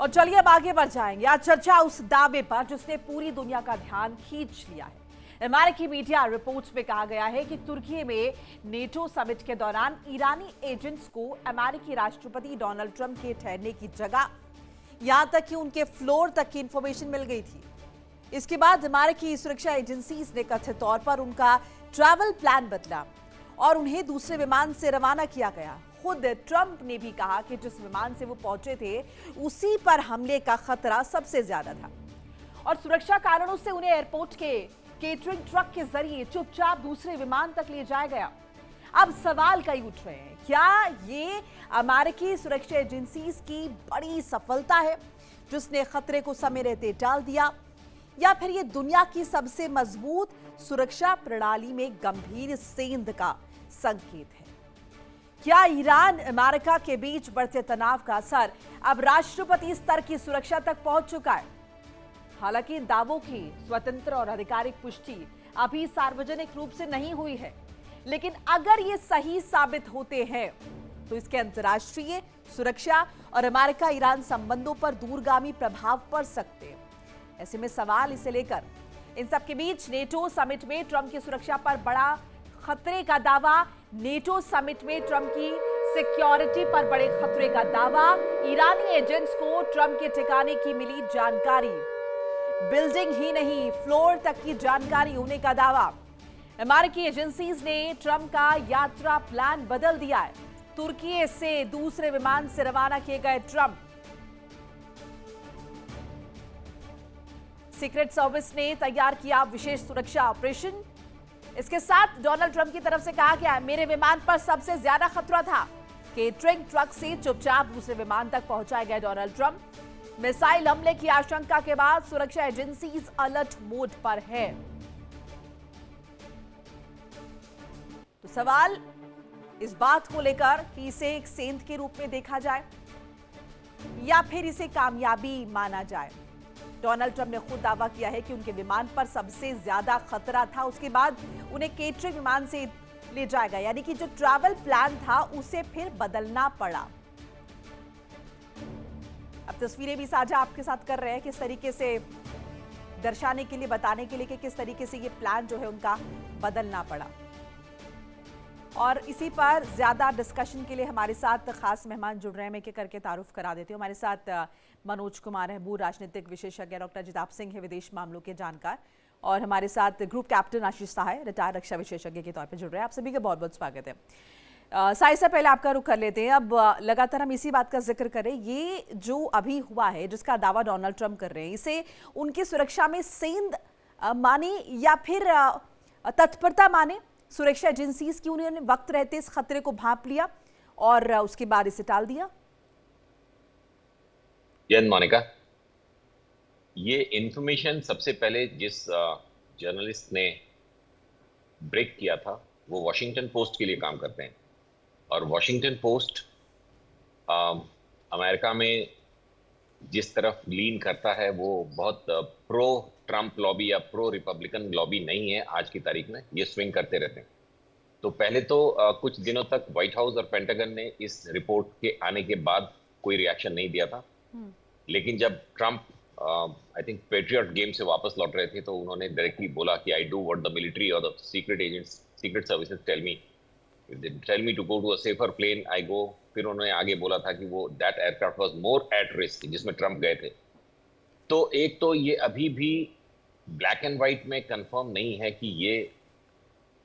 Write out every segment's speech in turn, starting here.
और चलिए अब आगे बढ़ जाएंगे। आज चर्चा उस दावे पर जिसने पूरी दुनिया का ध्यान खींच लिया है। अमेरिकी मीडिया रिपोर्ट्स में कहा गया है कि तुर्की में नेटो समिट के दौरान ईरानी एजेंट्स को अमेरिकी राष्ट्रपति डोनाल्ड ट्रंप के ठहरने की जगह, यहां तक कि उनके फ्लोर तक की इंफॉर्मेशन मिल गई थी। इसके बाद अमेरिकी सुरक्षा एजेंसीज ने कथित तौर पर उनका ट्रैवल प्लान बदला और उन्हें दूसरे विमान से रवाना किया गया। खुद ट्रंप ने भी कहा कि जिस विमान से वो पहुंचे थे उसी पर हमले का खतरा सबसे ज्यादा था और सुरक्षा कारणों से उन्हें एयरपोर्ट के केटरिंग ट्रक के जरिए चुपचाप दूसरे विमान तक ले जाया गया। अब सवाल कई उठ रहे हैं, क्या ये अमेरिकी सुरक्षा एजेंसीज की बड़ी सफलता है जिसने खतरे को समय रहते टाल दिया, या फिर ये दुनिया की सबसे मजबूत सुरक्षा प्रणाली में गंभीर सेंध का संकेत है? क्या ईरान अमेरिका के बीच बढ़ते तनाव का असर अब राष्ट्रपति स्तर की सुरक्षा तक पहुंच चुका है? हालांकि इन दावों की स्वतंत्र और आधिकारिक पुष्टि अभी सार्वजनिक रूप से नहीं हुई है, लेकिन अगर ये सही साबित होते हैं तो इसके अंतर्राष्ट्रीय सुरक्षा और अमेरिका ईरान संबंधों पर दूरगामी प्रभाव पड़ सकते हैं। ऐसे में सवाल इसे लेकर, इन सब के बीच नेटो समिट में ट्रंप की सुरक्षा पर बड़ा खतरे का दावा, नेटो समिट में ट्रंप की सिक्योरिटी पर बड़े खतरे का दावा, ईरानी एजेंट्स को ट्रंप के ठिकाने की मिली जानकारी, बिल्डिंग ही नहीं फ्लोर तक की जानकारी होने का दावा। अमेरिकी एजेंसीज ने ट्रंप का यात्रा प्लान बदल दिया है। तुर्की से दूसरे विमान से रवाना किए गए ट्रंप। सीक्रेट सर्विस ने तैयार किया विशेष सुरक्षा ऑपरेशन। इसके साथ डोनाल्ड ट्रंप की तरफ से कहा गया, मेरे विमान पर सबसे ज्यादा खतरा था। केटरिंग ट्रक से चुपचाप दूसरे विमान तक पहुंचाए गए डोनाल्ड ट्रंप। मिसाइल हमले की आशंका के बाद सुरक्षा एजेंसीज अलर्ट मोड पर है। तो सवाल इस बात को लेकर कि इसे एक सेंध के रूप में देखा जाए या फिर इसे कामयाबी माना जाए। डोनाल्ड ट्रंप ने खुद दावा किया है कि उनके विमान पर सबसे ज्यादा खतरा था, उसके बाद उन्हें केटरिंग विमान से ले जाया गया, यानी कि जो ट्रैवल प्लान था उसे फिर बदलना पड़ा। अब तस्वीरें भी साझा आपके साथ कर रहे हैं, किस तरीके से दर्शाने के लिए, बताने के लिए कि किस तरीके से ये प्लान जो है उनका बदलना पड़ा। और इसी पर ज्यादा डिस्कशन के लिए हमारे साथ खास मेहमान जुड़ रहे हैं। मैं करके तारुफ करा देती हूँ। हमारे साथ मनोज कुमार है, भू राजनीतिक विशेषज्ञ, डॉक्टर जिताब सिंह है, विदेश मामलों के जानकार, और हमारे साथ ग्रुप कैप्टन आशीष सहाय, रिटायर्ड रक्षा विशेषज्ञ के तौर पर जुड़ रहे हैं। आप सभी का बहुत बहुत स्वागत है। साई से पहले आपका रुख कर लेते हैं। अब लगातार हम इसी बात का जिक्र करें, ये जो अभी हुआ है जिसका दावा डोनाल्ड ट्रंप कर रहे हैं, इसे उनकी सुरक्षा में सेंध माने या फिर तत्परता माने? सुरक्षा एजेंसीज की उन्होंने वक्त रहते इस खतरे को भांप लिया और उसके बाद इसे टाल दिया। मोनिका, ये इंफॉर्मेशन सबसे पहले जिस जर्नलिस्ट ने ब्रेक किया था वो वॉशिंगटन पोस्ट के लिए काम करते हैं, और वॉशिंगटन पोस्ट अमेरिका में जिस तरफ लीन करता है वो बहुत प्रो ट्रंप लॉबी या प्रो रिपब्लिकन लॉबी नहीं है। आज की तारीख में ये स्विंग करते रहते हैं। तो पहले तो कुछ दिनों तक व्हाइट हाउस और पेंटागन ने इस रिपोर्ट के आने के बाद कोई रिएक्शन नहीं दिया था, लेकिन जब Trump I think patriot game से वापस लौट रहे थे तो उन्होंने डायरेक्टली बोला कि I do what the military और the secret agents, secret services tell me to go to a safer plane, I go. फिर उन्होंने आगे बोला था कि वो that aircraft was more at risk, जिसमें ट्रंप गए थे। तो एक तो ये अभी भी ब्लैक एंड व्हाइट में कंफर्म नहीं है कि ये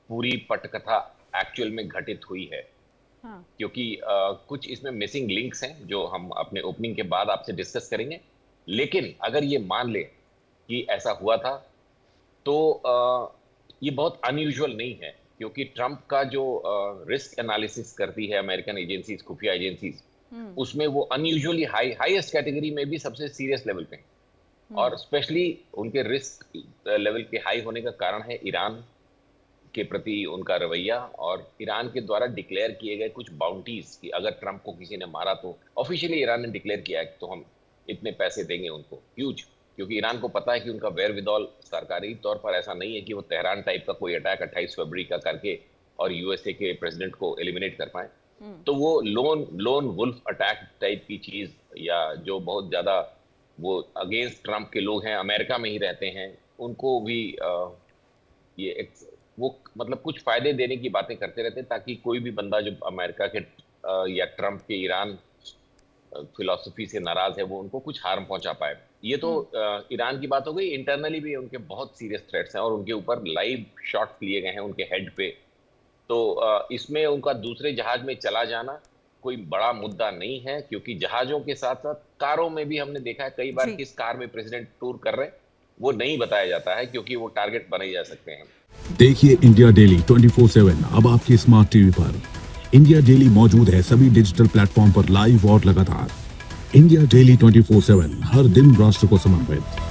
पूरी पटकथा एक्चुअल में घटित हुई है। हाँ। क्योंकि कुछ इसमें मिसिंग लिंक्स हैं जो हम अपने ओपनिंग के बाद आपसे डिस्कस करेंगे। लेकिन अगर ये मान ले कि ऐसा हुआ था तो ये बहुत अनयूजुअल नहीं है, क्योंकि ट्रंप का जो रिस्क एनालिसिस करती है अमेरिकन एजेंसीज, खुफिया एजेंसीज, उसमें वो अनयूजुअली हाईएस्ट कैटेगरी में भी सबसे सीरियस लेवल पे, और स्पेशली उनके रिस्क लेवल के हाई होने का कारण है ईरान के प्रति उनका रवैया और ईरान के द्वारा डिक्लेयर किए गए कुछ बाउंटीज कि अगर ट्रंप को किसी ने मारा तो ऑफिशियली ईरान ने डिक्लेयर किया है तो हम इतने पैसे देंगे उनको, ह्यूज। क्योंकि ईरान को पता है कि उनका वेरविदौल सरकारी तौर पर ऐसा नहीं है कि वो तेहरान टाइप का कोई अटैक 28 फरवरी का करके और यूएसए के प्रेसिडेंट को एलिमिनेट कर पाए। तो वो लोन वुल्फ अटैक टाइप की चीज या जो बहुत ज्यादा वो अगेंस्ट ट्रम्प के लोग हैं, अमेरिका में ही रहते हैं, उनको भी वो मतलब कुछ फायदे देने की बातें करते रहते हैं, ताकि कोई भी बंदा जो अमेरिका के या ट्रम्प के ईरान फिलॉसफी से नाराज है वो उनको कुछ हार्म पहुंचा पाए। ये तो ईरान की बात हो गई। इंटरनली भी उनके बहुत सीरियस थ्रेट्स हैं और उनके ऊपर लाइव शॉट्स लिए गए हैं उनके हेड पे। तो इसमें उनका दूसरे जहाज में चला जाना कोई बड़ा मुद्दा नहीं है, क्योंकि जहाजों के साथ साथ कारों में भी हमने देखा है कई बार जी। किस कार में प्रेसिडेंट टूर कर रहे हैं वो नहीं बताया जाता है, क्योंकि वो टारगेट बने जा सकते हैं। देखिए इंडिया डेली 24/7 अब आपकी स्मार्ट टीवी पर। इंडिया डेली मौजूद है सभी डिजिटल प्लेटफॉर्म पर लाइव और लगातार। इंडिया डेली 24/7 हर दिन राष्ट्र को समर्पित।